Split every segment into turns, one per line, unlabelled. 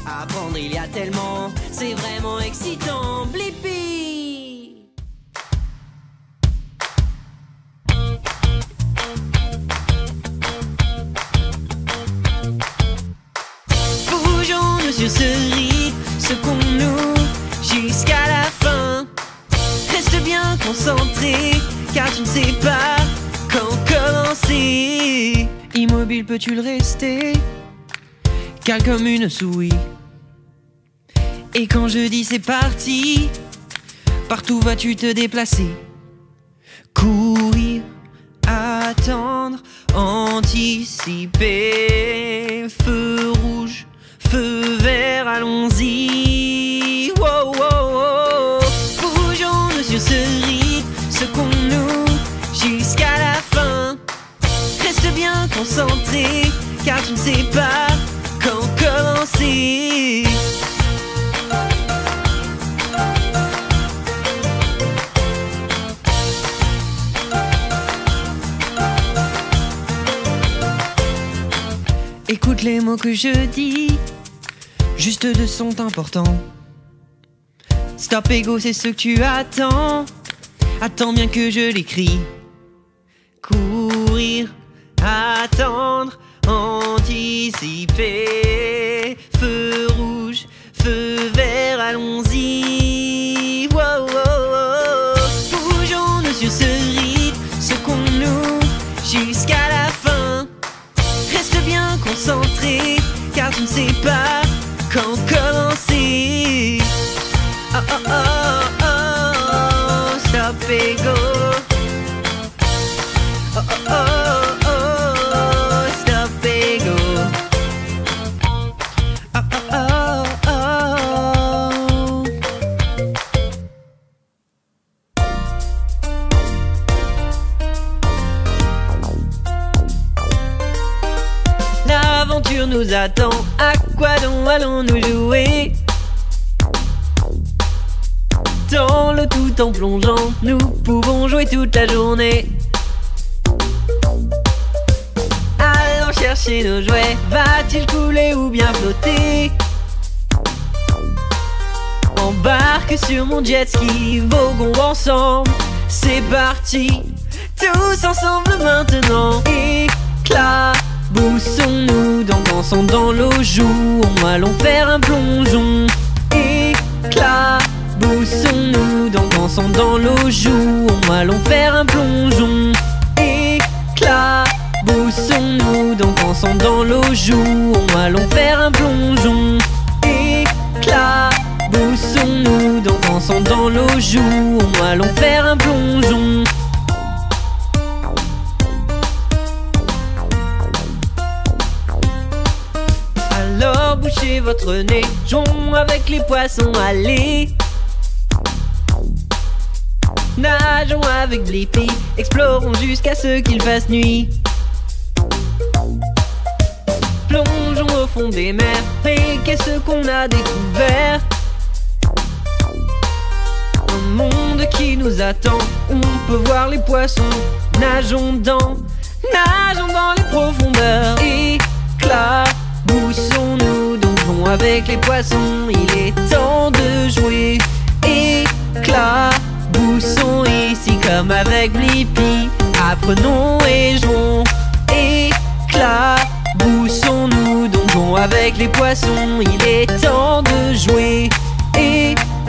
Apprendre il y a tellement, c'est vraiment excitant. Blippi. Bougeons-nous sur ce rythme, secouons-nous jusqu'à la fin. Reste bien concentré, car tu ne sais pas quand commencer. Immobile peux-tu le rester, calme comme une souris. Et quand je dis c'est parti, partout vas-tu te déplacer. Courir, attendre, anticiper. Feu rouge, feu vert, allons-y. Wow, wow, wow. Bougeons-nous sur ce rythme, secouons-nous jusqu'à la fin. Reste bien concentré, car tu ne sais pas quand commencer. Écoute les mots que je dis, juste deux sont importants. Stop ego, c'est ce que tu attends. Attends bien que je l'écris. Courir, attendre, anticiper. Feu rouge, feu vert, allons-y. Wow, wow, wow. Bougeons-nous sur ce rythme, secouons-nous jusqu'à la fin. Reste bien concentré, car tu ne sais pas quand commencer. Oh oh oh oh, stop ego. Oh oh oh oh, stop ego. Oh oh oh oh. L'aventure nous attend, à quoi donc allons-nous jouer? Dans l'eau tout en plongeant, nous pouvons jouer toute la journée. Allons chercher nos jouets, va-t-il couler ou bien flotter? Embarque sur mon jet ski, voguons ensemble, c'est parti. Tous ensemble maintenant, éclaboussons-nous, dansons dans l'eau, jouons, allons faire un plongeon. Éclaboussons-nous, dansons dans l'eau, jouons, allons faire un plongeon. Éclaboussons-nous, dansons dans l'eau, jouons, allons faire un plongeon. Éclaboussons-nous, dansons dans l'eau, jouons, allons faire un plongeon. Alors bouchez votre nez, jouons avec les poissons, allez. Nageons avec Blippi, explorons jusqu'à ce qu'il fasse nuit. Plongeons au fond des mers, et qu'est-ce qu'on a découvert? Un monde qui nous attend, on peut voir les poissons. Nageons dans les profondeurs. Éclaboussons-nous, dansons avec les poissons. Il est temps de jouer. Éclaboussons ici comme avec Blippi. Apprenons et jouons. Éclaboussons-nous, dansons avec les poissons. Il est temps de jouer.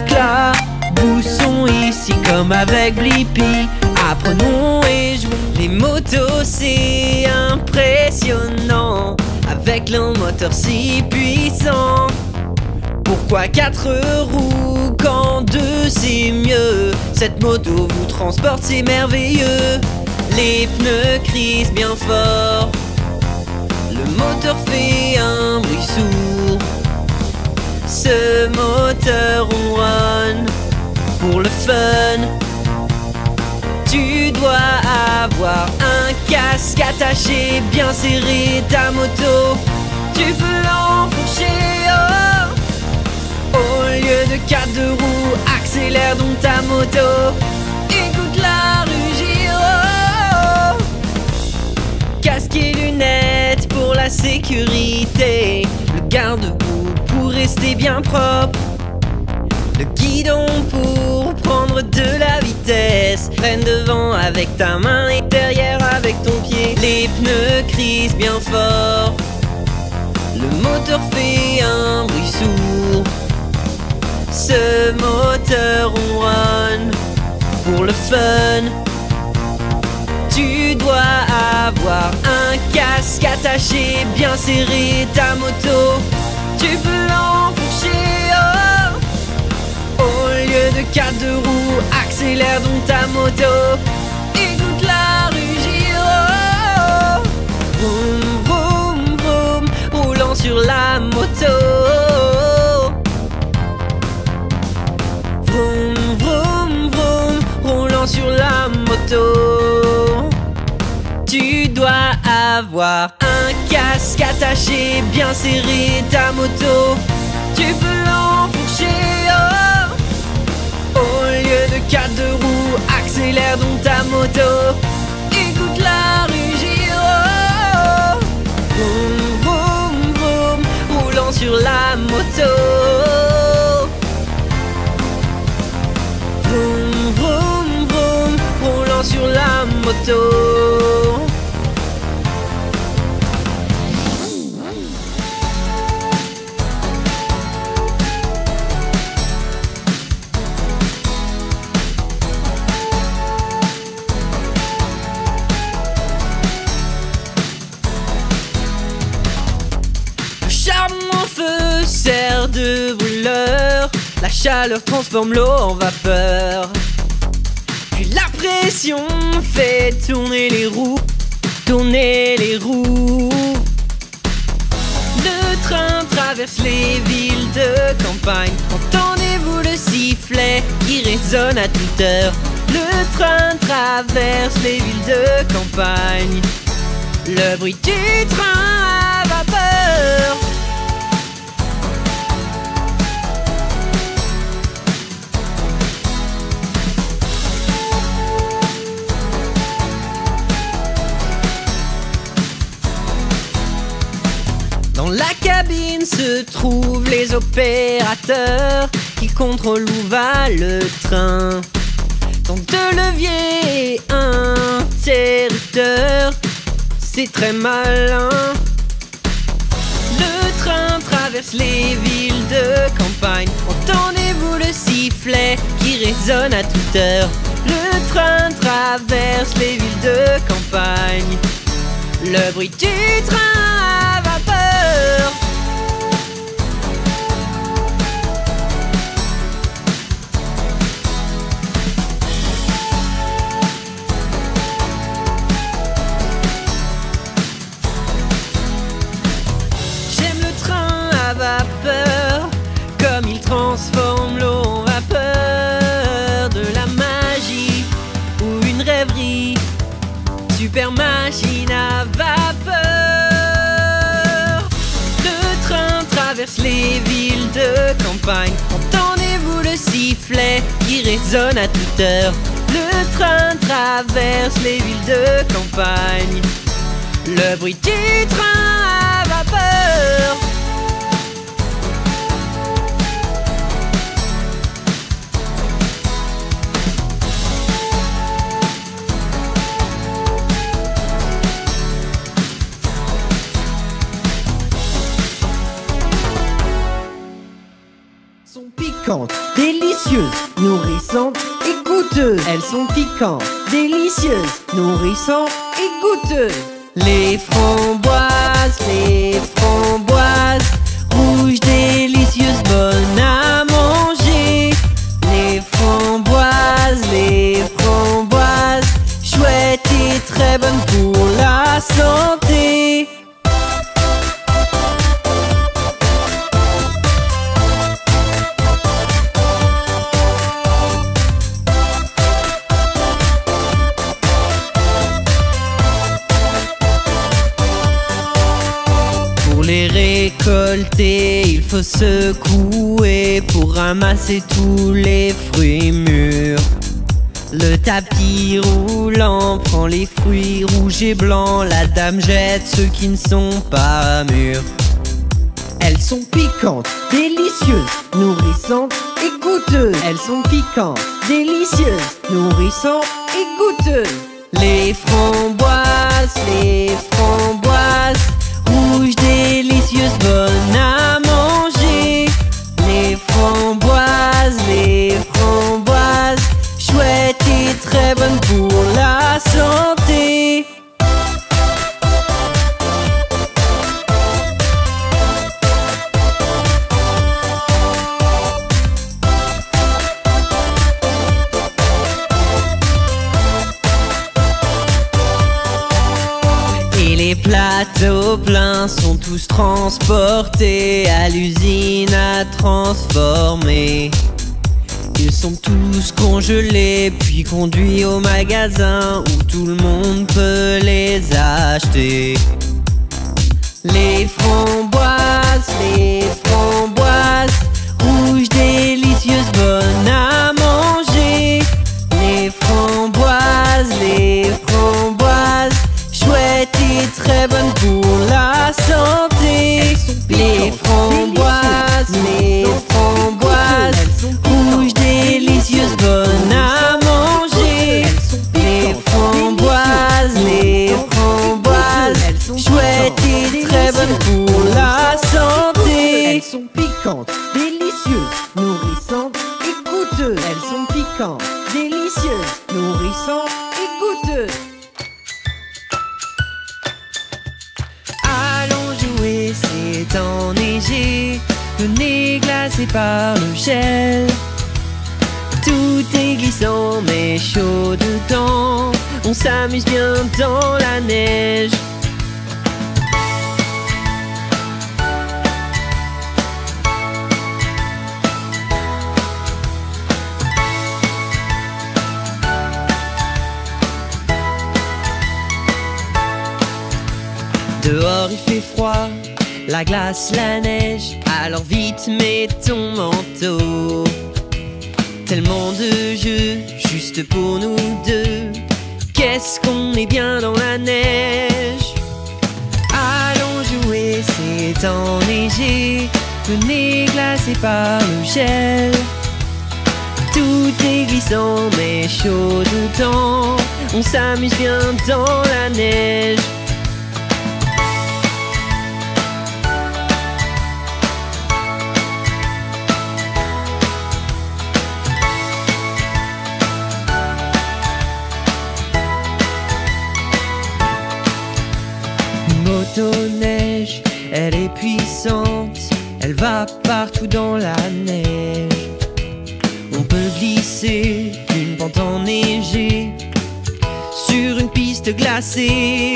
Éclaboussons ici comme avec Blippi. Apprenons et jouons. Les motos c'est impressionnant, avec leur moteur si puissant. Pourquoi 4 roues quand 2 c'est mieux? Cette moto vous transporte, c'est merveilleux. Les pneus crissent bien fort, le moteur fait un bruit sourd. Ce moteur ronronne pour le fun. Tu dois avoir un casque attaché bien serré. Ta moto, tu peux l'enfourcher, oh. Au lieu de 4 roues, accélère donc ta moto. Écoute-la rugir, oh. Casque et lunettes pour la sécurité. Le garde-boue pour rester bien propre. Le guidon pour prendre de la vitesse. Freine devant avec ta main et derrière avec ton pied. Les pneus crissent bien fort. Le moteur fait un bruit sourd. Ce moteur ronronne pour le fun. Tu dois avoir un casque attaché bien serré. Ta moto, tu peux l'enfourcher. Oh. Au lieu de 4 roues, accélère donc ta moto. Écoute la rugir. Oh. Vroom, vroom, vroom, roulant sur la moto. Vroom, vroom, vroom, roulant sur la moto. Tu dois avoir un casque attaché bien serré. Ta moto, tu peux l'enfourcher. Oh. Au lieu de 4 roues, accélère donc ta moto. Écoute la rugir. Oh. Vroom, vroom, vroom, roulant sur la moto. Vroom, vroom, vroom, roulant sur la moto. Sert de brûleur, la chaleur transforme l'eau en vapeur. Puis la pression fait tourner les roues, tourner les roues. Le train traverse les villes de campagne. Entendez-vous le sifflet qui résonne à toute heure? Le train traverse les villes de campagne. Le bruit du train à vapeur. Dans la cabine se trouvent les opérateurs qui contrôlent où va le train. Tant de leviers et interrupteurs, c'est très malin. Le train traverse les villes de campagne. Entendez-vous le sifflet qui résonne à toute heure? Le train traverse les villes de campagne. Le bruit du train à vapeur. J'aime le train à vapeur, comme il transforme l'eau en vapeur. De la magie ou une rêverie, super machine à vapeur. Le train traverse les villes de campagne. Entendez-vous le sifflet qui résonne à toute heure? Le train traverse les villes de campagne. Le bruit du train à vapeur.
Sont piquantes, délicieuses, nourrissantes et goûteuses. Elles sont piquantes, délicieuses, nourrissantes et goûteuses.
Les framboises, rouges, délicieuses, bonnes à manger. Les framboises, chouettes et très bonnes pour la santé. Pour les récolter, il faut secouer pour ramasser tous les fruits mûrs. Le tapis roulant prend les fruits rouges et blancs. La dame jette ceux qui ne sont pas mûrs.
Elles sont piquantes, délicieuses, nourrissantes et goûteuses. Elles sont piquantes, délicieuses, nourrissantes et goûteuses.
Les framboises, rouges, délicieuses, bonnes à manger. Les framboises, chouettes et très bonnes pour la santé. Les plateaux pleins sont tous transportés à l'usine à transformer. Ils sont tous congelés puis conduits au magasin où tout le monde peut les acheter. Les framboises, rouges, délicieuses, bonnes à manger. Les framboises, chouettes et très bonnes pour la santé. Les framboises, rouges, délicieuses, bonnes à manger. Les framboises, chouettes et très bonnes pour la santé.
Elles sont piquantes, délicieuses, nourrissantes et goûteuses. Elles sont piquantes, délicieuses, nourrissantes et goûteuses.
Allons jouer, c'est enneigé, le nez glacé par le gel. Tout est glissant mais chaud dedans, on s'amuse bien dans la neige. Dehors il fait froid, la glace, la neige, alors vite mets ton manteau. Tellement de jeux, juste pour nous deux, qu'est-ce qu'on est bien dans la neige. Allons jouer, c'est enneigé, le nez glacé par le gel. Tout est glissant mais chaud dedans, on s'amuse bien dans la neige. Motoneige, elle est puissante, elle va partout dans la neige. On peut glisser d'une pente enneigée sur une piste glacée.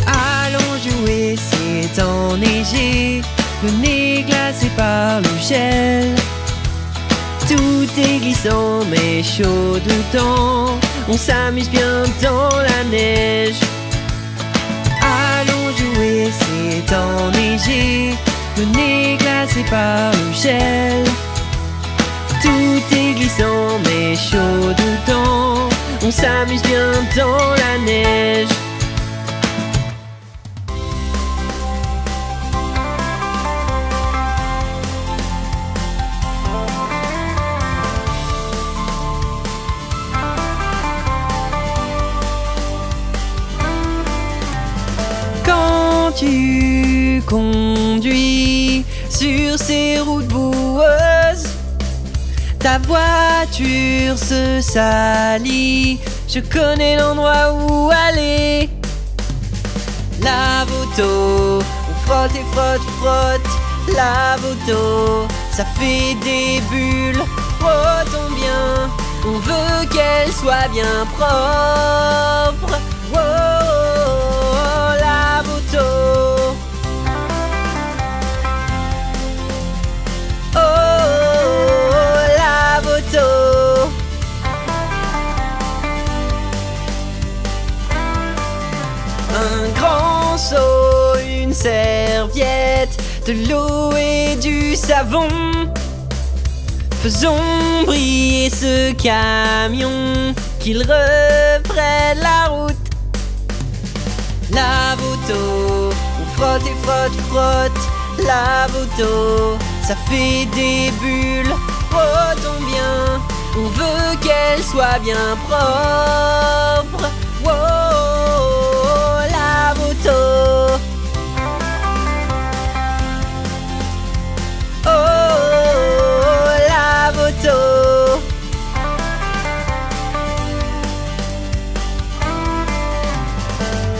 Allons jouer, c'est enneigé, le nez glacé par le gel. Tout est glissant mais chaud dedans, on s'amuse bien dans la neige. Allons jouer, c'est enneigé, le nez glacé par le gel. Tout est glissant mais chaud dedans, on s'amuse bien dans la neige. Quand tu conduis sur ces routes boueuses, ta voiture se salit, je connais l'endroit où aller. Lave auto, on frotte et frotte, frotte. Lave auto, ça fait des bulles. Frottons bien, on veut qu'elle soit bien propre. Oh, lave auto. Oh, lave auto. Un grand seau, une serviette, de l'eau et du savon. Faisons briller ce camion, qu'il reprenne la route. Lave auto, on frotte et frotte, frotte. lave auto, ça fait des bulles, frottons bien, on veut qu'elle soit bien propre. Wow, lave auto. Oh, lave auto.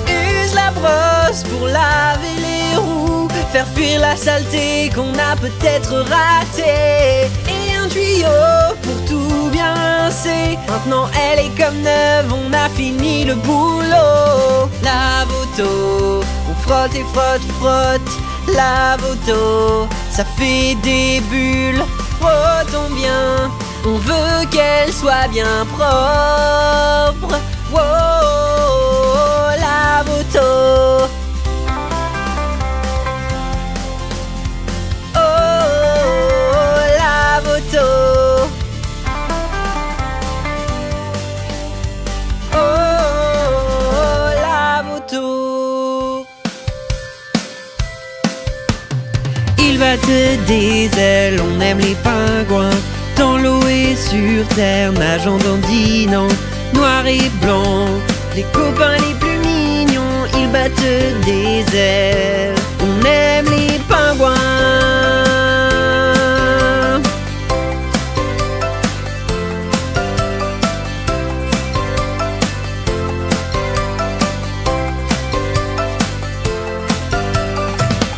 Use la brosse pour laver les roues, faire fuir la saleté qu'on a peut-être ratée, et un tuyau pour tout bien rincer. Maintenant elle est comme neuve, on a fini le boulot. Lave auto, on frotte et frotte, frotte. Lave auto, ça fait des bulles, frottons bien, on veut qu'elle soit bien propre. Wow, lave auto. Oh, lave auto. Oh, lave auto. Ils battent des ailes, on aime les pingouins, dans l'eau et sur terre, nageant, dandinant, noir et blanc, les copains les plus mignons, ils battent des ailes, on aime les pingouins.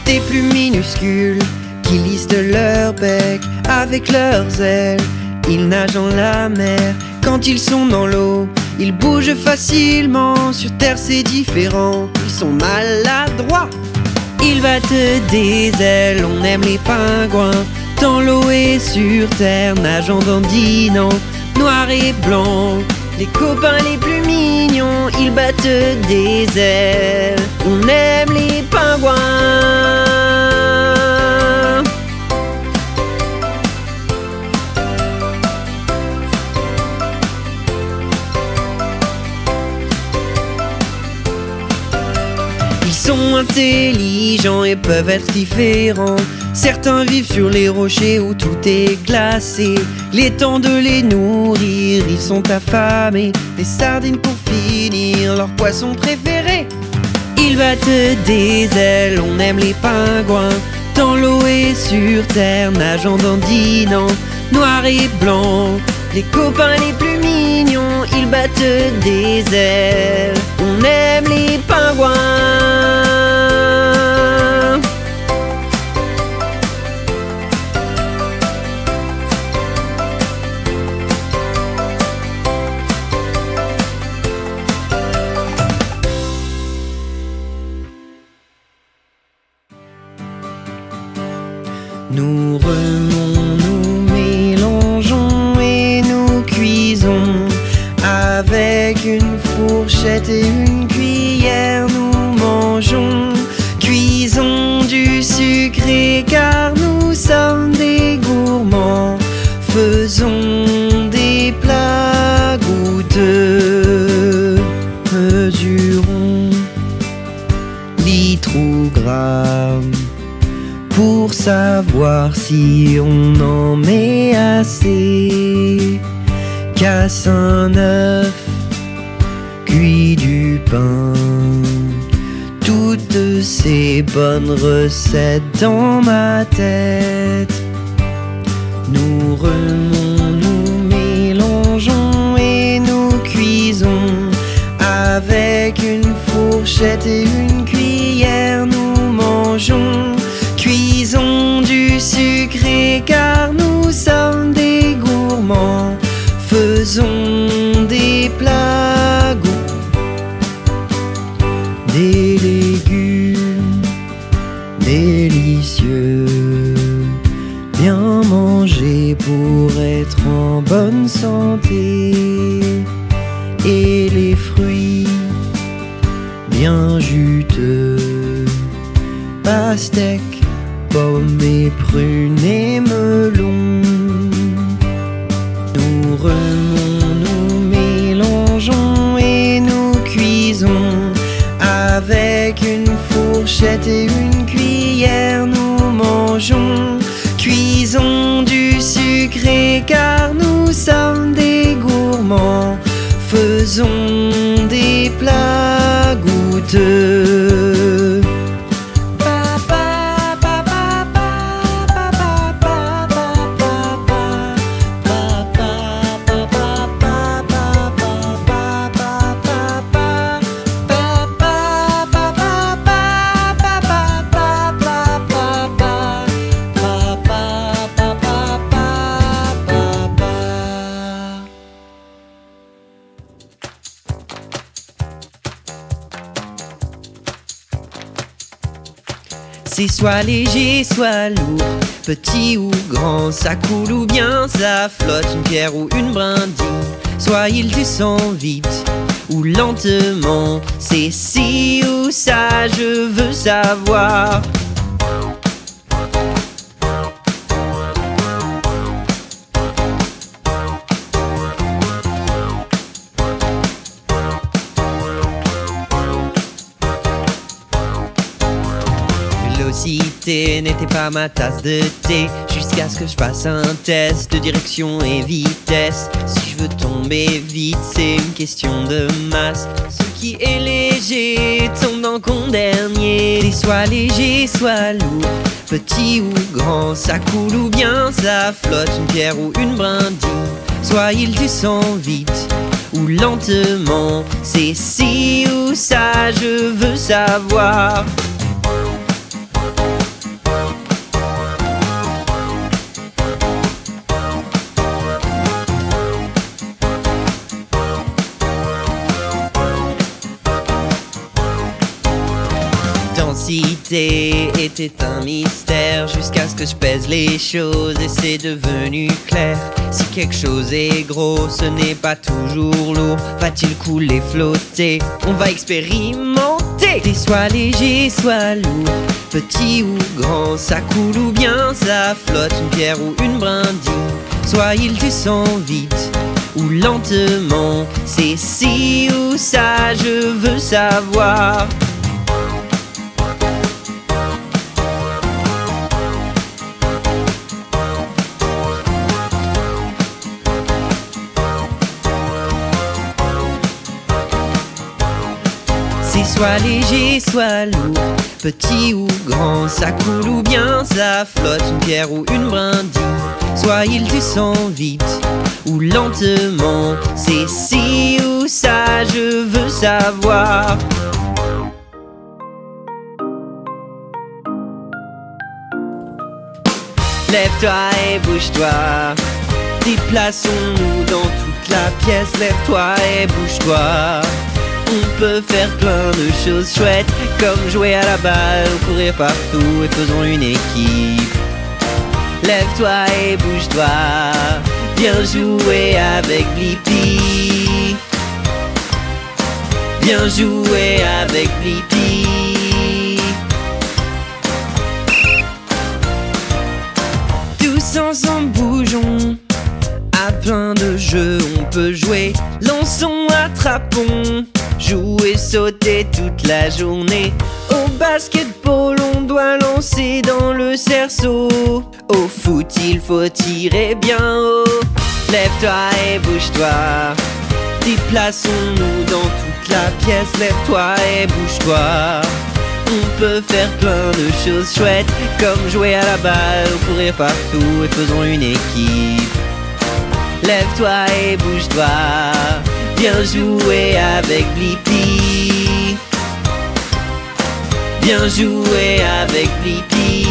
Des plus minuscules qui lissent de leur bec avec leurs ailes, ils nagent dans la mer. Quand ils sont dans l'eau, ils bougent facilement. Sur terre c'est différent, ils sont maladroits. Ils battent des ailes, on aime les pingouins, dans l'eau et sur terre, nageant, dandinant, noir et blanc, les copains les plus mignons, ils battent des ailes, on aime les pingouins. Ils sont intelligents et peuvent être différents. Certains vivent sur les rochers où tout est glacé. Les temps de les nourrir, ils sont affamés. Des sardines pour finir, leur poisson préféré. Ils battent des ailes, on aime les pingouins, dans l'eau et sur terre, nageant, dandinant, noir et blanc, les copains les plus mignons, ils battent des ailes, on aime les pingouins. Nous remons, nous mélangeons et nous cuisons. Avec une fourchette et une cuillère, nous mangeons. Cuisons du sucré car nous sommes des gourmands. Faisons des plats goûteux. Mesurons litres ou grammes pour savoir si on en met assez. Casse un œuf, cuis du pain, toutes ces bonnes recettes dans ma tête. Nous remons, nous mélangeons et nous cuisons. Avec une fourchette et une cuillère, nous mangeons. Cuisons du sucré car nous sommes des gourmands. Faisons des plats des légumes délicieux. Bien manger pour être en bonne santé. Et les fruits bien juteux. Pastèques, pommes et prunes et melons. Nous remons, nous mélangeons et nous cuisons. Avec une fourchette et une cuillère, nous mangeons, cuisons du sucré car nous sommes des gourmands. Faisons des plats goûteux. C'est soit léger, soit lourd, petit ou grand, ça coule ou bien ça flotte, une pierre ou une brindille. Soit il descend vite ou lentement, c'est ci ou ça, je veux savoir. Vélocité n'était pas ma tasse de thé, jusqu'à ce que je fasse un test de direction et vitesse. Si je veux tomber vite, c'est une question de masse. Ce qui est léger tombe dans con dernier. Et soit léger, soit lourd, petit ou grand, ça coule ou bien ça flotte, une pierre ou une brindille. Soit il descend vite ou lentement, c'est ci ou ça, je veux savoir. Densité était un mystère jusqu'à ce que je pèse les choses et c'est devenu clair. Si quelque chose est gros, ce n'est pas toujours lourd. Va-t-il couler, flotter? On va expérimenter. Et soit léger, soit lourd, petit ou grand, ça coule ou bien ça flotte, une pierre ou une brindille. Soit il descend vite ou lentement, c'est ci ou ça, je veux savoir. C'est soit léger, soit lourd, petit ou grand, ça coule ou bien ça flotte, une pierre ou une brindille. Soit il descend vite ou lentement, c'est ci ou ça, je veux savoir. Lève-toi et bouge-toi, déplaçons-nous dans toute la pièce. Lève-toi et bouge-toi. On peut faire plein de choses chouettes, comme jouer à la balle, courir partout et faisons une équipe. Lève-toi et bouge-toi, viens jouer avec Blippi. Viens jouer avec Blippi. Tous ensemble bougeons, à plein de jeux on peut jouer. Lançons, attrapons, jouer, sauter toute la journée. Au basketball, on doit lancer dans le cerceau. Au foot, il faut tirer bien haut. Lève-toi et bouge-toi, déplaçons-nous dans toute la pièce. Lève-toi et bouge-toi. On peut faire plein de choses chouettes, comme jouer à la balle, courir partout et faisons une équipe. Lève-toi et bouge-toi, viens jouer avec Blippi. Viens jouer avec Blippi.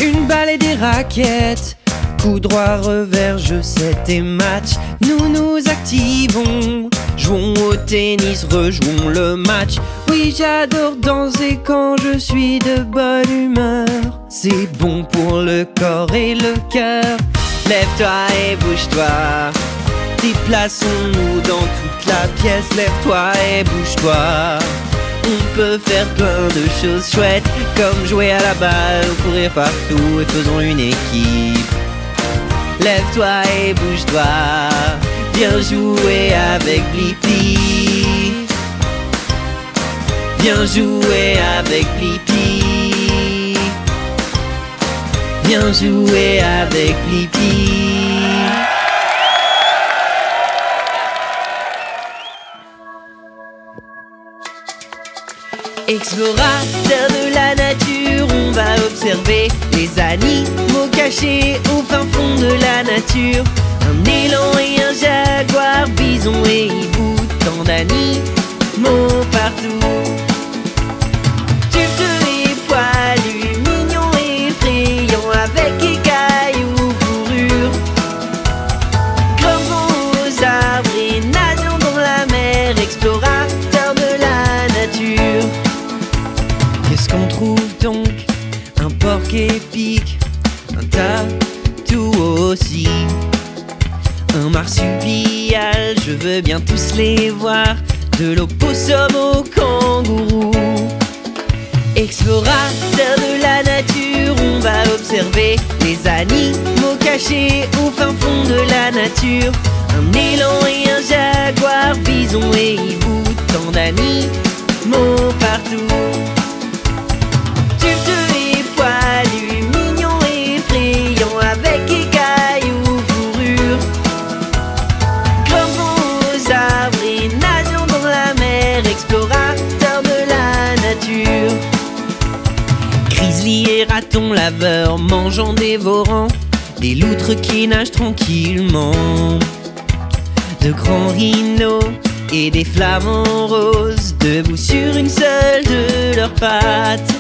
Une balle et des raquettes, coup droit, revers, jeu, set et match. Nous nous activons, jouons au tennis, rejouons le match. Oui, j'adore danser quand je suis de bonne humeur. C'est bon pour le corps et le cœur. Lève-toi et bouge-toi, déplaçons-nous dans toute la pièce. Lève-toi et bouge-toi. On peut faire plein de choses chouettes, comme jouer à la balle, courir partout et faisons une équipe. Lève-toi et bouge-toi, viens jouer avec Blippi. Viens jouer avec Blippi. Viens jouer avec Blippi. Explorateur de la nature, on va observer les animaux cachés au fin fond de la nature. Un élan et un jaguar, bison et hibou, tant d'animaux partout. Tufeux et poilus, mignons et effrayants, avec écailles ou fourrures. Grimpons aux arbres et nageons dans la mer, explorateur de la nature. Qu'est-ce qu'on trouve donc? Un porc épic, un tatou aussi, un marsupial, je veux bien tous les voir, de l'opossum au kangourou. Explorateur de la nature, on va observer les animaux cachés au fin fond de la nature. Un élan et un jaguar, bison et hibou, tant d'animaux partout. Grizzly et raton laveur, mangeant, dévorant des loutres qui nagent tranquillement. De grands rhinos et des flamants roses, debout sur une seule de leurs pattes.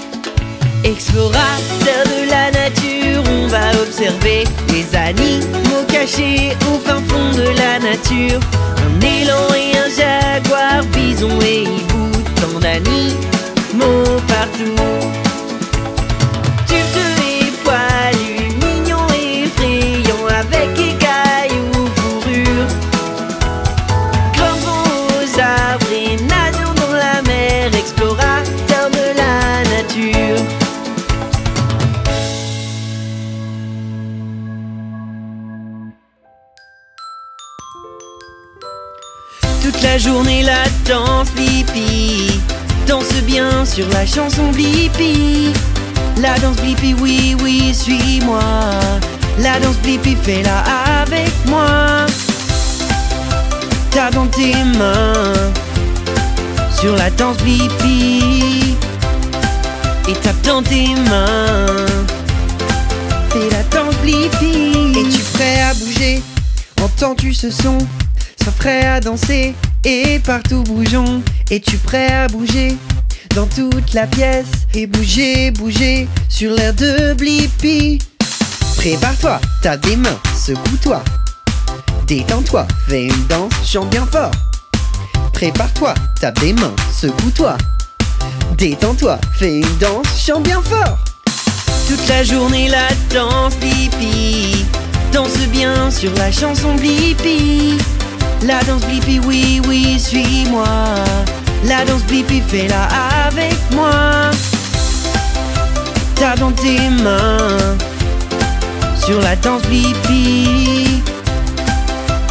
Explorateur de la nature, on va observer les animaux cachés au fin fond de la nature. Un élan et un jaguar, bison et hibou, tant d'animaux partout. Tufeux et poilus, mignons et effrayants, avec écailles ou fourrures. Grimpons aux arbres et nageons dans la mer, explorateur de la nature. Toute la journée la danse Blippi, danse bien sur la chanson Blippi. La danse Blippi, oui, oui, suis-moi. La danse Blippi, fais-la avec moi. Tape dans tes mains sur la danse Blippi et tape dans tes mains. Fais la danse Blippi.
Es-tu prêt à bouger? Entends-tu ce son? Sois prêt à danser et partout bougeons. Es-tu prêt à bouger dans toute la pièce et bouger, bouger sur l'air de Blippi? Prépare-toi, tape des mains, secoue-toi. Détends-toi, fais une danse, chante bien fort. Prépare-toi, tape des mains, secoue-toi. Détends-toi, fais une danse, chante bien fort.
Toute la journée la danse Blippi, danse bien sur la chanson Blippi. La danse Blippi, oui, oui, suis-moi. La danse Blippi, fais-la avec moi. Tape dans tes mains sur la danse Blippi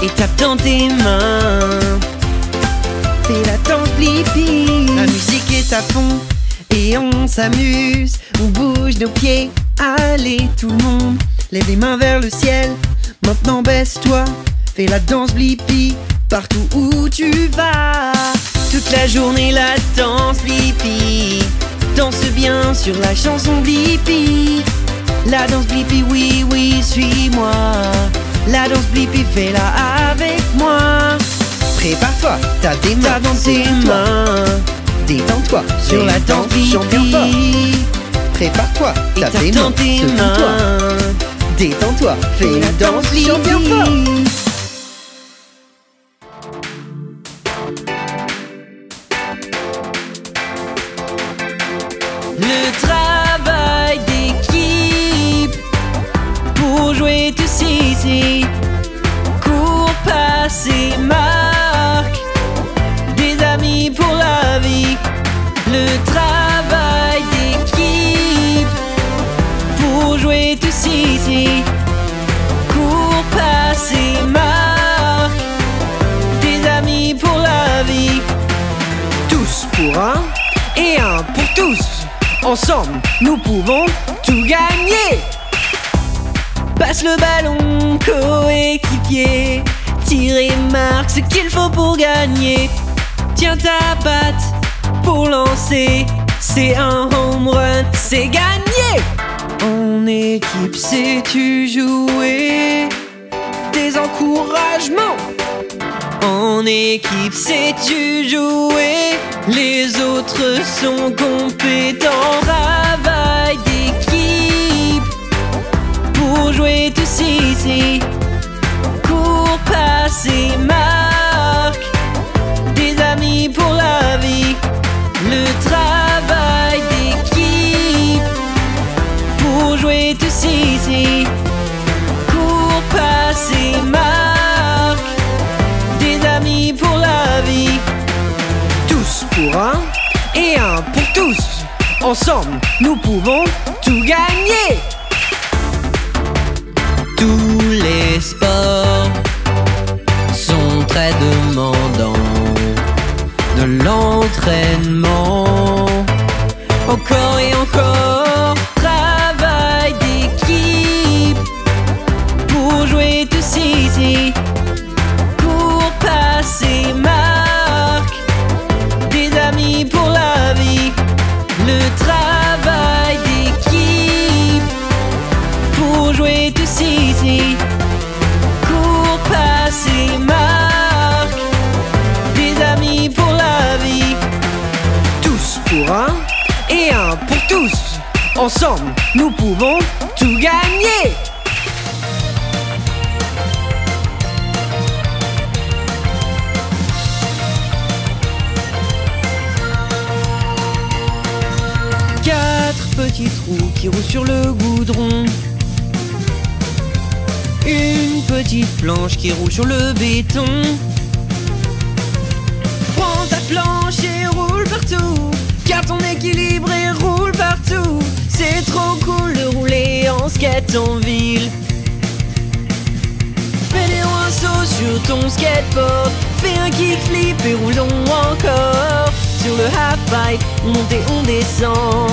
et tape dans tes mains. Fais la danse Blippi.
La musique est à fond et on s'amuse. On bouge nos pieds, allez tout le monde. Lève les mains vers le ciel, maintenant baisse-toi. Fais la danse Blippi partout où tu vas.
Toute la journée la danse Blippi, danse bien sur la chanson Blippi. La danse Blippi, oui, oui, suis-moi. La danse Blippi, fais-la avec moi.
Prépare-toi, tape des mains,
tape dans tes mains.
Détends-toi
sur la danse Blippi.
Prépare-toi,
et
tape
tape
des
dans
mains,
tes
secoue-toi.
mains.
Détends-toi, fais la danse, chante bien
Blippi.
fort.
Le travail d'équipe pour jouer tous ici. Cours, passe et marque, des amis pour la vie. Le travail d'équipe pour jouer tous ici. Cours, passe et marque, des amis pour la vie.
Tous pour un
et
Ensemble, nous pouvons tout gagner.
Passe le ballon, coéquipier. Tire et marque ce qu'il faut pour gagner. Tiens ta patte pour lancer. C'est un home run, c'est gagné.
En équipe, sais-tu jouer? Des encouragements.
En équipe, sais-tu jouer? Les autres sont compétents. Travail d'équipe pour jouer tous ici. Cours, passe et marque. Des amis pour la vie. Le travail d'équipe pour jouer tous ici. Cours, passe et marque. Des amis pour la vie.
Tous pour un et un pour tous. Ensemble, nous pouvons tout gagner.
Tous les sports sont très demandants. De l'entraînement, encore et encore. Travail d'équipe pour jouer tous ici. Cours, passe et marque. Des amis pour la vie. Le travail d'équipe pour jouer tous ici. Cours, passe et marque. Des amis pour la vie.
Tous pour un et un pour tous. Ensemble, nous pouvons tout gagner. Quatre petits trous qui roulent sur le goudron. Une petite planche qui roule sur le béton. Prends ta planche et roule partout. Car ton équilibre et roule partout. C'est trop cool de rouler en skate en ville. Fais des rinceaux sur ton skateboard. Fais un kickflip et roulons encore. Sur le halfpipe, on monte et on descend.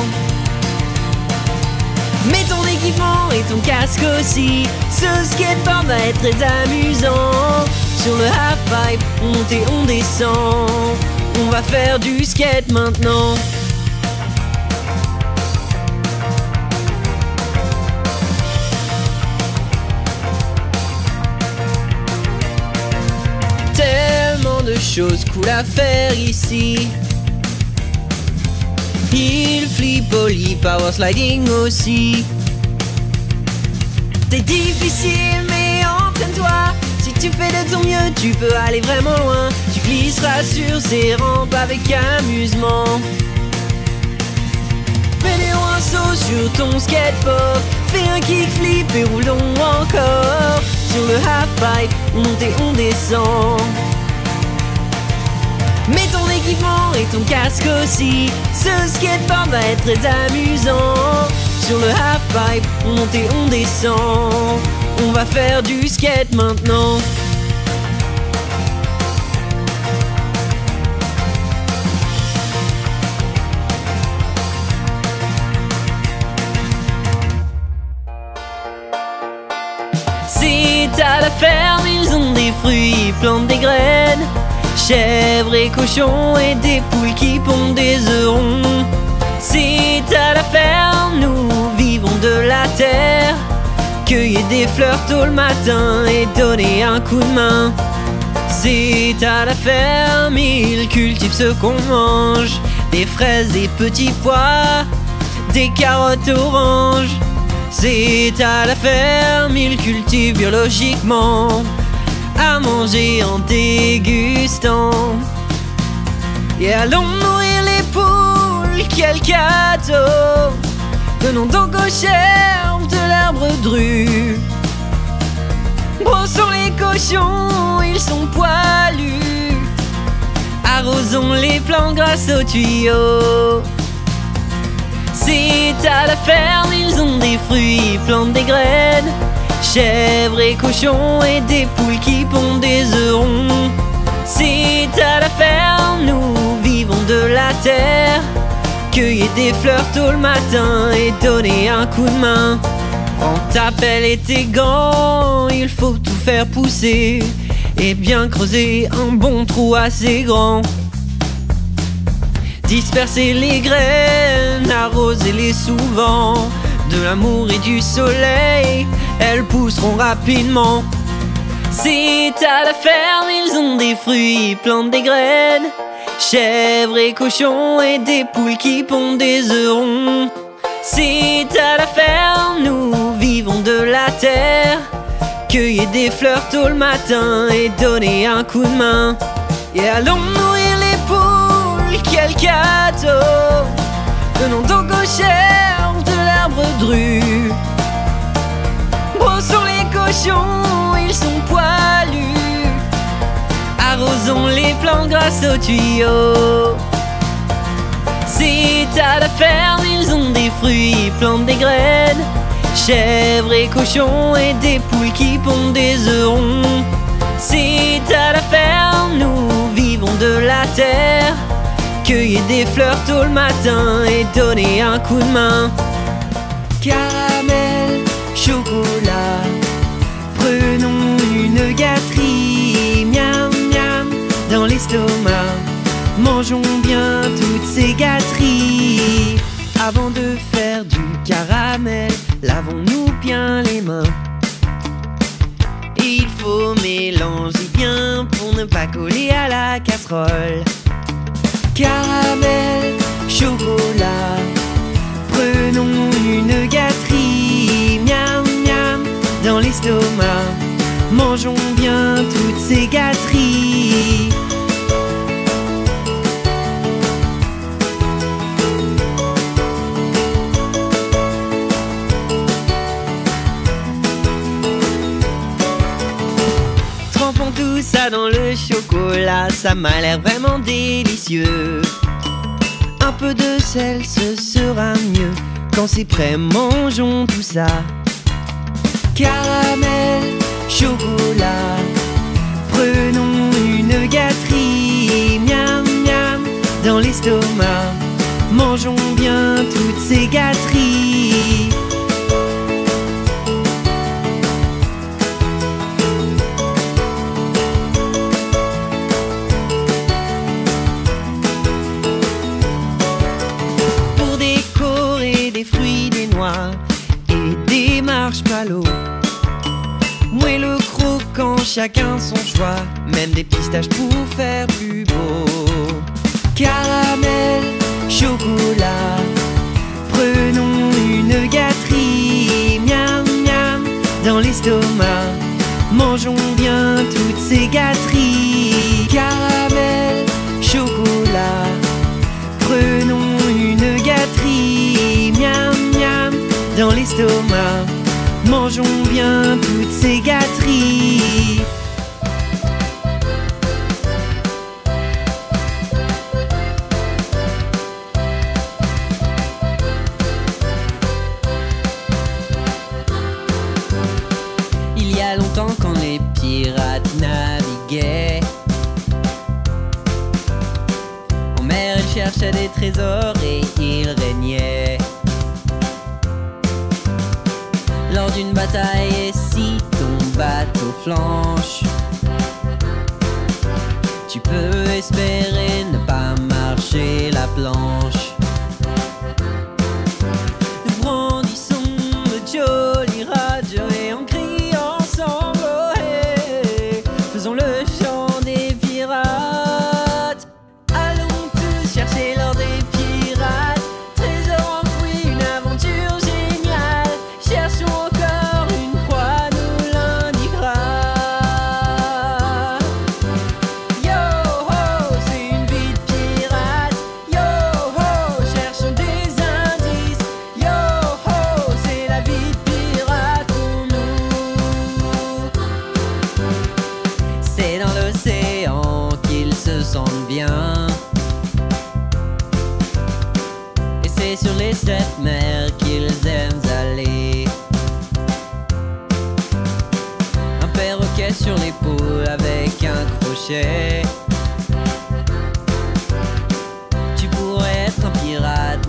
Mets ton équipement et ton casque aussi. Ce skateboard va être très amusant. Sur le halfpipe, on monte et on descend. On va faire du skate maintenant. Tellement de choses cool à faire ici. Hill, flip, ollie, power sliding aussi. C'est difficile mais entraîne-toi. Si tu fais de ton mieux, tu peux aller vraiment loin. Tu glisseras sur ces rampes avec amusement. Fais des rinceaux sur ton skateboard. Fais un kickflip et roulons encore. Sur le halfpipe, on monte et on descend. Mets ton équipement et ton casque aussi. Ce skateboard va être très amusant. Sur le halfpipe, on monte et on descend. On va faire du skate maintenant. C'est à la ferme, ils ont des fruits, ils plantent des graines. Chèvres et cochons et des poules qui pondent des œufs ronds. C'est à la ferme, nous vivons de la terre. Cueillir des fleurs tôt le matin et donner un coup de main. C'est à la ferme, ils cultivent ce qu'on mange. Des fraises, des petits pois, des carottes oranges. C'est à la ferme, ils cultivent biologiquement. À manger en dégustant. Et allons nourrir les poules, quel cadeau. Donnons donc aux chèvres de l'arbre dru. Brossons les cochons, ils sont poilus. Arrosons les plantes grâce aux tuyaux. C'est à la ferme, ils ont des fruits, ils plantent des graines. Chèvres et cochons et des poules qui pondent des œufs ronds. C'est à la ferme, nous vivons de la terre.
Cueillir des fleurs tôt le matin et donner un coup de main. Prends ta pelle et tes gants, il faut tout faire pousser et bien creuser un bon trou assez grand. Disperser les graines, arroser-les souvent. De l'amour et du soleil, elles pousseront rapidement. C'est à la ferme, ils ont des fruits, ils plantent des graines. Chèvres et cochons et des poules qui pondent des œufs ronds. C'est à la ferme, nous vivons de la terre. Cueillir des fleurs tôt le matin et donner un coup de main. Et allons nourrir les poules, quel cadeau! Donnons donc aux chèvres de l'arbre dru. Brossons les cochons, ils sont poilus. Arrosons les plants grâce aux tuyaux. C'est à la ferme, ils ont des fruits, ils plantent des graines. Chèvres et cochons et des poules qui pondent des œufs ronds. C'est à la ferme, nous vivons de la terre. Cueillir des fleurs tôt le matin et donner un coup de main.
Caramel, chocolat, prenons une gâterie. Miam miam dans l'estomac, mangeons bien toutes ces gâteries. Avant de faire du caramel, lavons-nous bien les mains. Il faut mélanger bien pour ne pas coller à la casserole. Caramel, chocolat, prenons une gâterie. Miam miam dans l'estomac, mangeons bien toutes ces gâteries. Trempons tout ça dans le chocolat, ça m'a l'air vraiment délicieux. Un peu de sel, ce sera mieux. Quand c'est prêt, mangeons tout ça. Caramel, chocolat, prenons une gâterie. Miam miam dans l'estomac, mangeons bien toutes ces gâteries. Fruits, des noix et des marshmallows. Moelleux, croquant, chacun son choix, même des pistaches pour faire plus beau. Caramel, chocolat, prenons une gâterie. Miam miam dans l'estomac, mangeons bien toutes ces gâteries. Caramel, chocolat, prenons une gâterie. Miam miam dans l'estomac, mangeons bien toutes ces gâteries. Il y a longtemps quand les pirates naviguaient en mer, ils cherchaient des trésors et ils régnaient. Lors d'une bataille, et si ton bateau flanche, tu peux espérer ne pas marcher la planche. Nous brandissons le joli radio et on crie ensemble, oh hey, faisons le chant des pirates. Allons tous chercher l'or des pirates, trésor enfoui, une aventure géniale. Cherchons encore une croix, nous l'indiquera. Yo ho, c'est une vie de pirate. Yo ho, cherchons des indices. Yo ho, c'est la vie de pirate pour nous. C'est dans l'océan qu'ils se sentent bien, et c'est sur les 7 mers qu'ils aiment aller. Un perroquet sur l'épaule avec un crochet. Tu pourrais être un pirate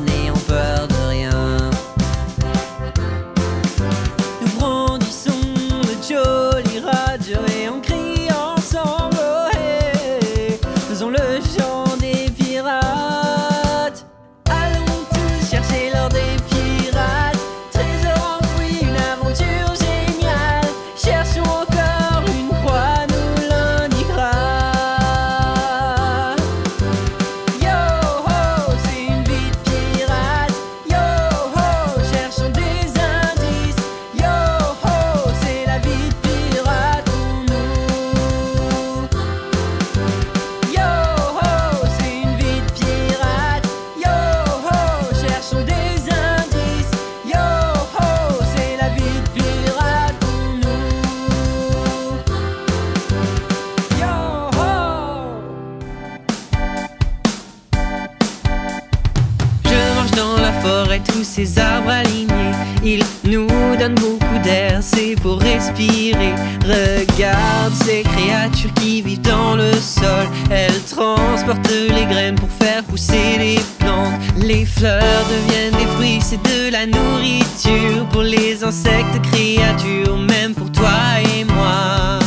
les arbres alignés. Ils nous donnent beaucoup d'air, c'est pour respirer. Regarde ces créatures qui vivent dans le sol. Elles transportent les graines pour faire pousser les plantes. Les fleurs deviennent des fruits, c'est de la nourriture pour les insectes, créatures, même pour toi et moi.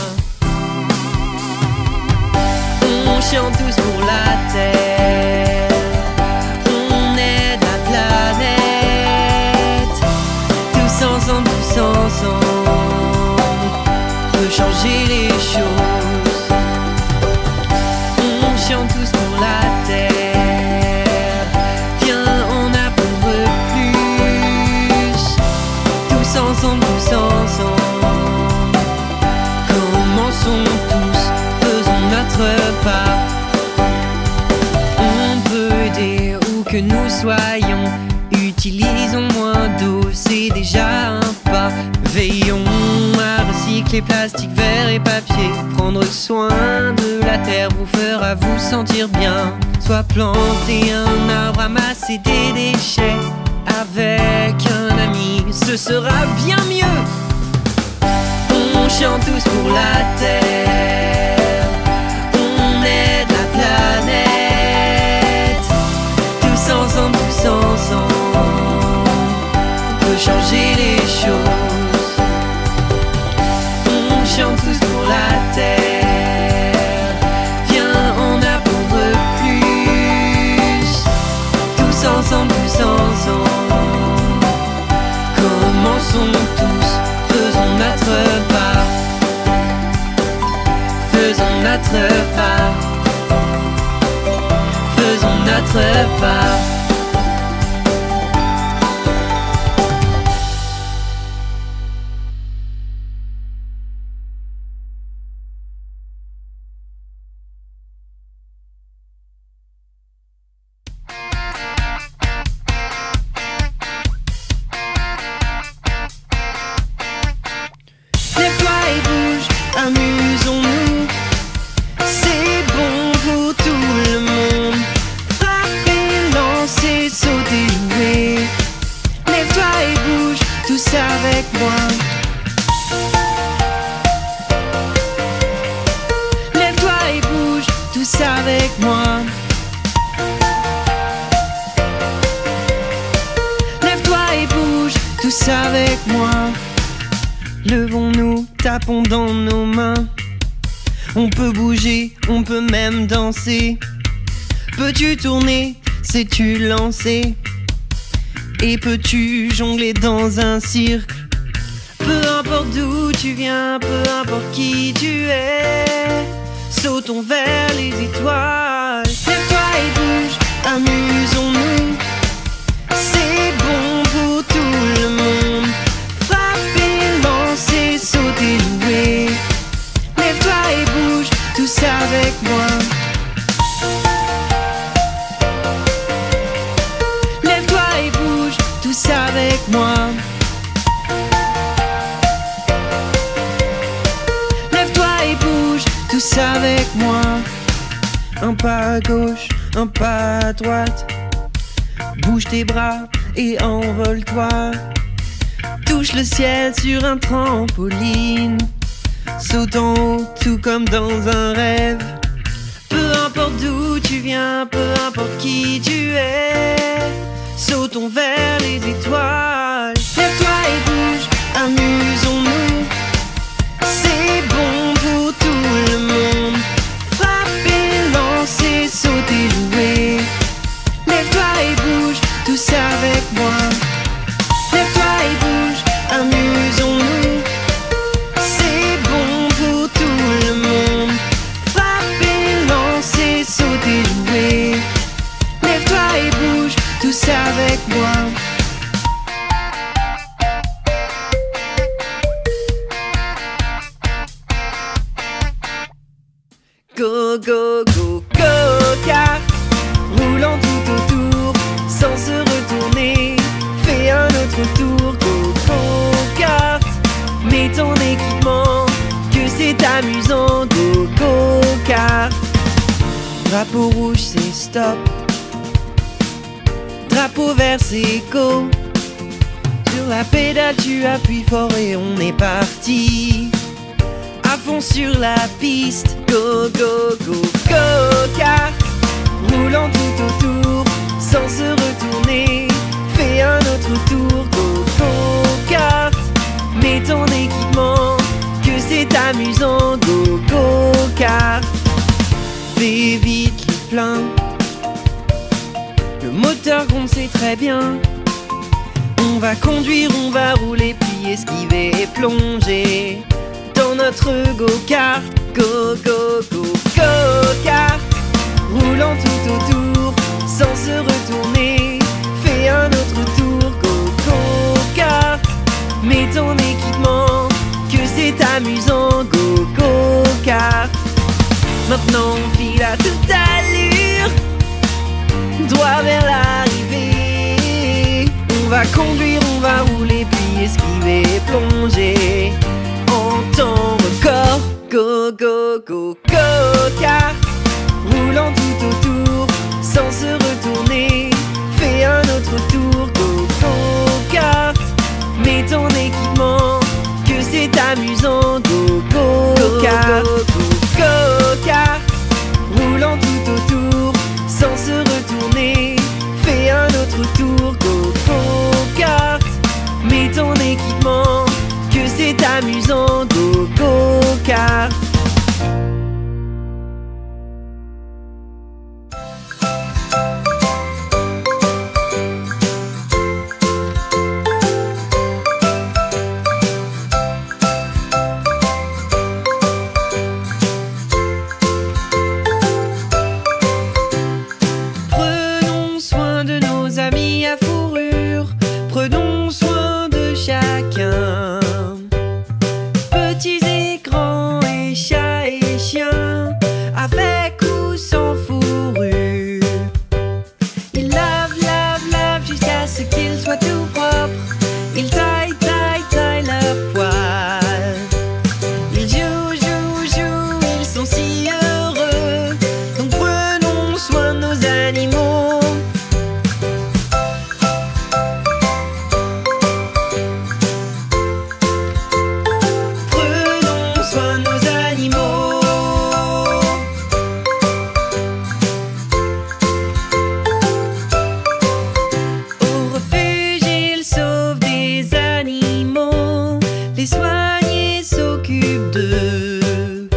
On chante tous pour la terre, on aide la planète. Tous ensemble, on peut changer les choses. On chante tous pour la terre, viens on apprendre plus. Tous ensemble, commençons tous, faisons notre part. On peut aider où que nous soyons, utilisons moins d'eau, c'est déjà un pas. Veillons à recycler plastique, verre et papier. Prendre soin de la terre vous fera vous sentir bien. Soit planter un arbre, ramasser des déchets. Avec un ami, ce sera bien mieux. On chante tous pour la terre, on aide la planète. Tous ensemble, on peut changer les choses. On chante tous pour la terre, viens on apprendre plus. Tous ensemble, commençons tous, faisons notre part. Faisons notre part. Faisons notre part.
Lève-toi et bouge, amusons-nous. C'est bon pour tout le monde. Frapper, lancer, sauter, jouer. Lève-toi et bouge, tous avec moi. Lève-toi et bouge, tous avec moi. Lève-toi et bouge, tous avec moi. Levons-nous, tapons dans nos mains. On peut bouger, on peut même danser. Peux-tu tourner, sais-tu lancer? Et peux-tu jongler dans un cirque? Peu importe d'où tu viens, peu importe qui tu es, sautons vers les étoiles. Lève-toi et bouge, amusons-nous. C'est bon pour tout le monde. Sauter, jouer. Lève-toi et bouge, tous avec moi. Lève-toi et bouge, tous avec moi. Lève-toi et bouge, tous avec moi. Un pas à gauche, un pas à droite. Bouge tes bras et envole-toi. Touche le ciel sur un trampoline. Saute en haut, tout comme dans un rêve. Peu importe d'où tu viens, peu importe qui tu es, sautons vers les étoiles. Lève-toi et bouge, amusons-nous. C'est bon pour tout le monde. Frapper, lancer, sauter, jouer. Lève-toi et bouge, tous avec moi. Lève-toi et bouge, amusons-nous. C'est bon pour tout le monde. Frapper, lancer, sauter, jouer. Lève-toi et bouge, tous avec moi. Go, go, go, go, car roulant tout autour, sans se retourner. Fais un autre tour, go, go, kart. Mets ton équipement, que c'est amusant, go, go, kart. Drapeau rouge, c'est stop. Drapeau vert, c'est go. la pédale, tu appuies fort et on est parti. À fond sur la piste, go, go, go, go-kart. Roulant tout autour, sans se retourner. Fais un autre tour, go, go-kart. Mets ton équipement, que c'est amusant, go, go-kart. Fais vite le plein. Le moteur gronde, c'est très bien. On va conduire, on va rouler, puis esquiver et plonger dans notre go-kart, go, go, go, go-kart. Roulant tout autour, sans se retourner. Fais un autre tour, go, go-kart. Mets ton équipement, que c'est amusant, go, go-kart. Maintenant on file à toute allure, droit vers l'arrivée. On va conduire, on va rouler, puis esquiver et plonger en temps record, go, go, go, go-kart. Roulant tout autour, sans se retourner. Fais un autre tour, go, go-kart. Mets ton équipement, que c'est amusant, go, go-kart, go, go, go-kart. Roulant tout autour, sans se retourner. Fais un autre tour, go, go-kart. Mets ton équipement, que c'est amusant, go, go-kart. Prenons soin de nos amis à fourrure, prenons soin de chacun. Petits et grands et chats et chiens, avec ou sans fourrure. Ils lavent, lavent, lavent jusqu'à ce qu'ils soient tout propres. Ils taillent, taillent, taillent leur poil. Ils jouent, jouent, jouent, ils sont si heureux. Donc prenons soin de nos animaux. Prenons soin de nos animaux. Au refuge, ils sauvent des animaux. Les soignés s'occupent d'eux.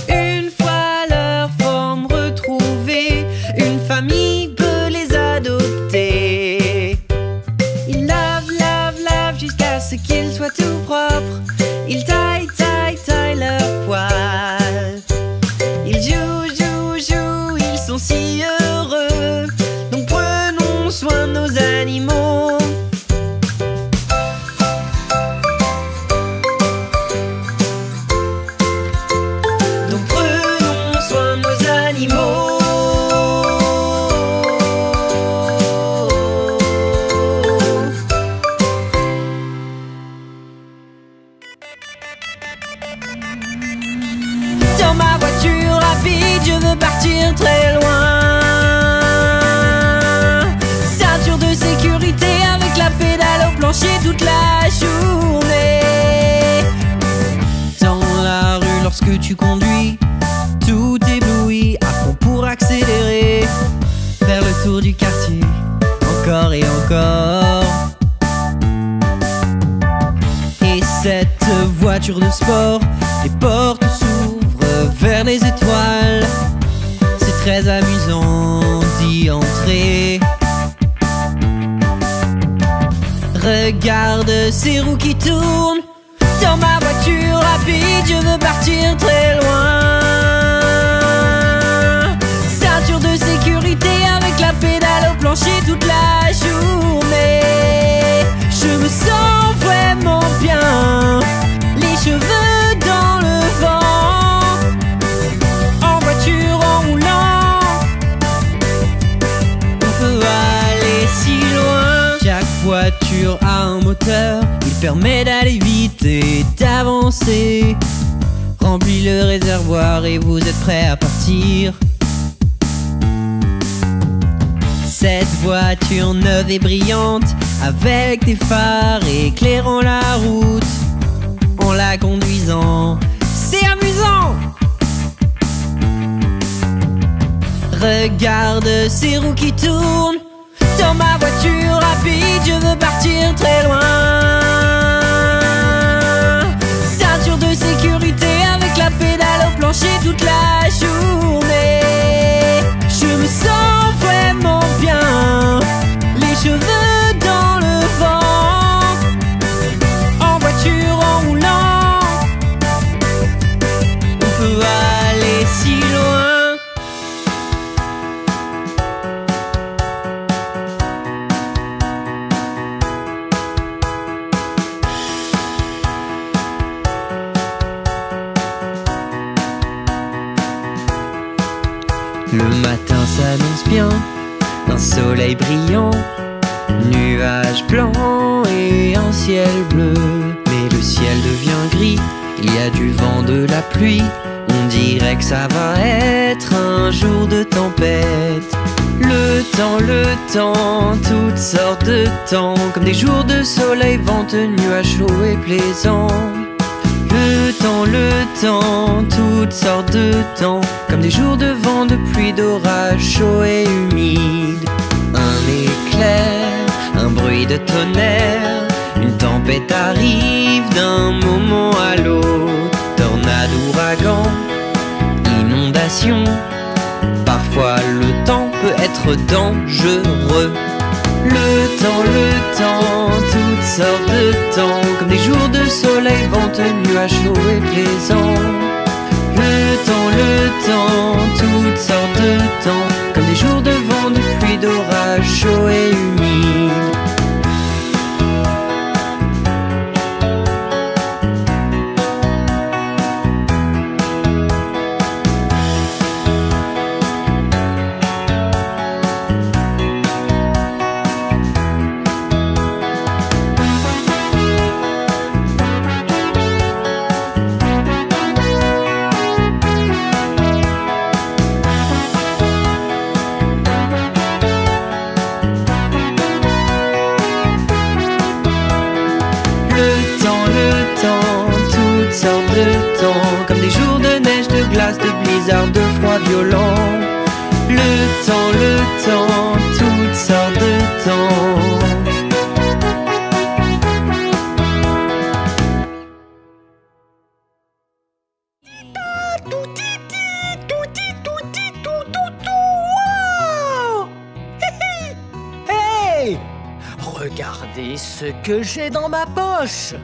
Une fois leur forme retrouvée, une famille peut les adopter. Ils lavent, lavent, lavent jusqu'à ce qu'ils soient tout propres. Ils taillent, taillent, taillent leur poil. Ils jouent, jouent, jouent, ils sont si heureux. Donc prenons soin de nos animaux. Donc prenons soin de nos animaux. Dans ma voiture rapide, je veux partir très loin. Ceinture de sécurité avec la pédale au plancher toute la journée. Dans la rue, lorsque tu conduis, tout ébloui, à fond pour accélérer. Faire le tour du quartier, encore et encore. Et cette voiture de sport, les portes s'ouvrent vers les étoiles. C'est très amusant d'y entrer. Regarde ces roues qui tournent. Dans ma voiture rapide, je veux partir très loin. Ceinture de sécurité avec la pédale au plancher toute la journée. Je me sens vraiment bien, les cheveux dans le vent. En voiture, en roulant, on peut aller si loin. Chaque voiture a un moteur, il permet d'aller vite et d'avancer. Remplis le réservoir et vous êtes prêts à partir.
Cette voiture neuve et brillante, avec des phares éclairant la route, en la conduisant, c'est amusant. Regarde ces roues qui tournent. Dans ma voiture rapide, je veux partir très loin. Ceinture de sécurité avec la pédale au plancher toute la journée. Je me sens vraiment bien, les cheveux dans le vent. En voiture, en roulant, on peut aller si loin. Le matin s'annonce bien, un soleil brillant, nuages blancs et un ciel bleu. Mais le ciel devient gris, il y a du vent, de la pluie. On dirait que ça va être un jour de tempête. Le temps, toutes sortes de temps, comme des jours de soleil, vent, de nuages chauds et plaisants. Le temps, toutes sortes de temps, comme des jours de vent, de pluie, d'orage, chaud et humide. Un éclair, un bruit de tonnerre, une tempête arrive d'un moment à l'autre. Tornade, ouragan, inondation, parfois le temps peut être dangereux. Le temps, toutes sortes de temps, comme des jours de soleil, vent, de nuages chauds et plaisants. Le temps, toutes sortes de temps, comme des jours de vent, de pluie, d'orage, chaud et humide. Comme des jours de neige, de glace, de blizzard, de froid violent. Le temps, toutes sortes de temps.
Hey! Regardez ce que j'ai dans ma poche.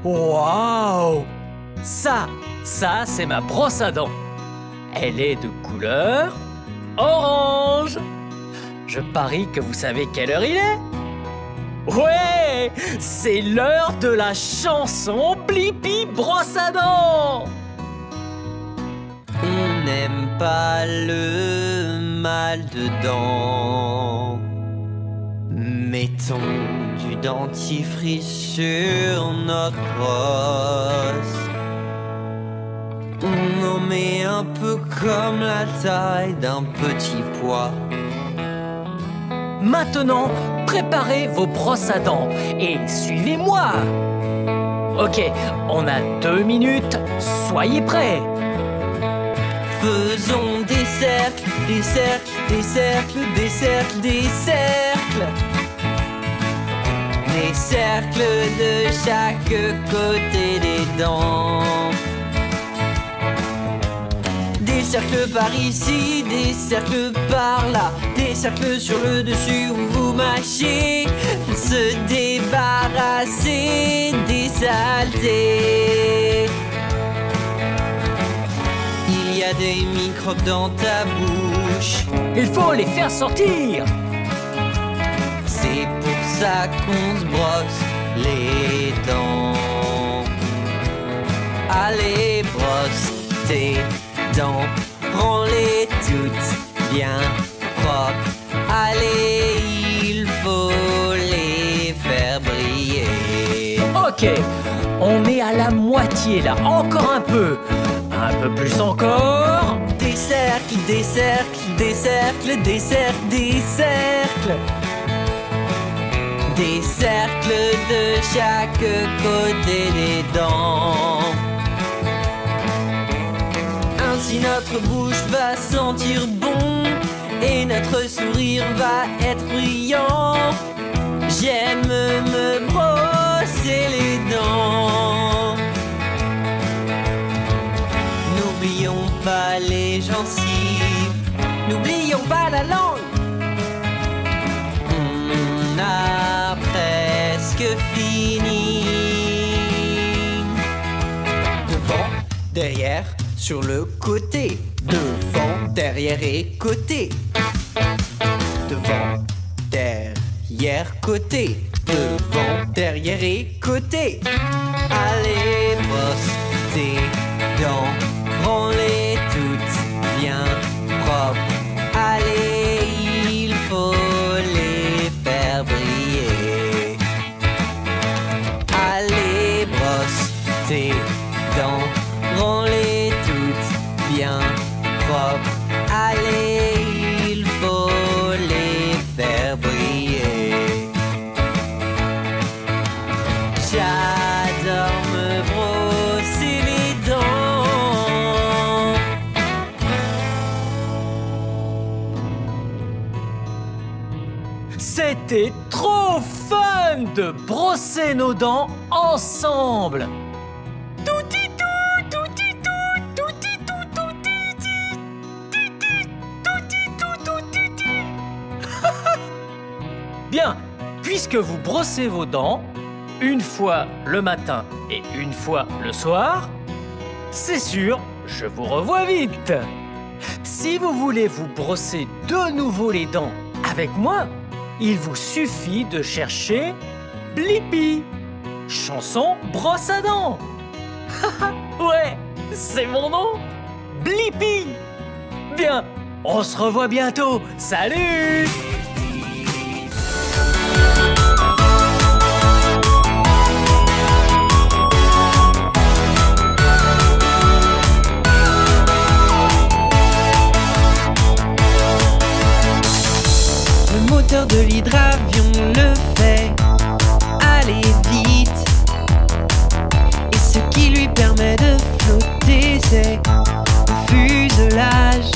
Waouh! Ça c'est ma brosse à dents. Elle est de couleur orange. Je parie que vous savez quelle heure il est. Ouais, c'est l'heure de la chanson Blippi brosse à dents.
On n'aime pas le mal dedans. Mettons du dentifrice sur notre brosse. On en met un peu comme la taille d'un petit pois.
Maintenant, préparez vos brosses à dents et suivez-moi. Ok, on a 2 minutes, soyez prêts.
Faisons des cercles, des cercles, des cercles, des cercles, des cercles. Des cercles de chaque côté des dents. Des cercles par ici, des cercles par là, des cercles sur le dessus où vous mâchez pour se débarrasser des saletés. Il y a des microbes dans ta bouche,
Il faut les faire sortir.
c'est pour ça qu'on se brosse les dents. Allez, brosse tes dents, prends-les toutes bien propres. Allez, il faut les faire briller.
Ok, on est à la moitié là, encore un peu plus encore.
Des cercles, des cercles, des cercles, des cercles, des cercles. Des cercles de chaque côté des dents. Ainsi notre bouche va sentir bon et notre sourire va être brillant. J'aime me brosser les dents. N'oublions pas les gencives, n'oublions pas la langue. On a presque fini. Devant, derrière, sur le côté. Devant, derrière et côté. Devant, derrière, côté. Devant, derrière et côté. Allez, brosse tes dents, rends-les toutes bien propres. Allez, il faut les faire briller. Allez, brosse tes dents, rends-les toutes bien propres. Allez, il faut les faire briller. J'adore me brosser les dents.
C'était trop fun de brosser nos dents ensemble. Bien, puisque vous brossez vos dents une fois le matin et une fois le soir, c'est sûr, je vous revois vite. Si vous voulez vous brosser de nouveau les dents avec moi, il vous suffit de chercher Blippi, chanson brosse à dents. Ouais, c'est mon nom, Blippi. Bien, on se revoit bientôt. Salut!
Le moteur de l'hydravion le fait aller vite. Et ce qui lui permet de flotter, c'est le fuselage.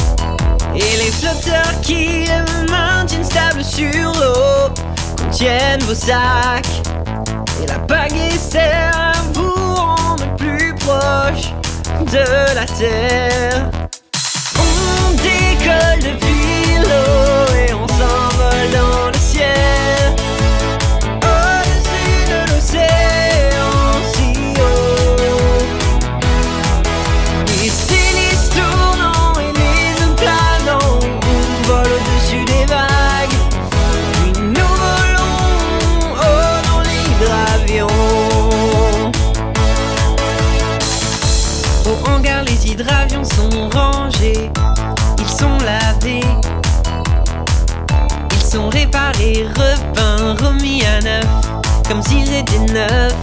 Et les flotteurs qui le maintiennent stable sur l'eau contiennent vos sacs. Et la pagaie sert à vous rendre plus proche de la terre. On décolle depuis l'eau et on s'envole dans le ciel, au-dessus de l'océan si haut. Et c'est les tournants et les hommes planants, on vole au-dessus des vagues. Puis nous volons haut dans l'hydravion. Au hangar, les hydravions sont rangés, ils sont lavés, ils sont réparés, repeints, remis à neuf, comme s'ils étaient neufs.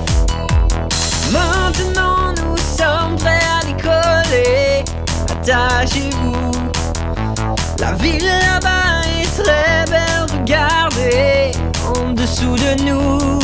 Maintenant nous sommes prêts à décoller, attachez-vous. La ville là-bas est très belle, regardez en dessous de nous.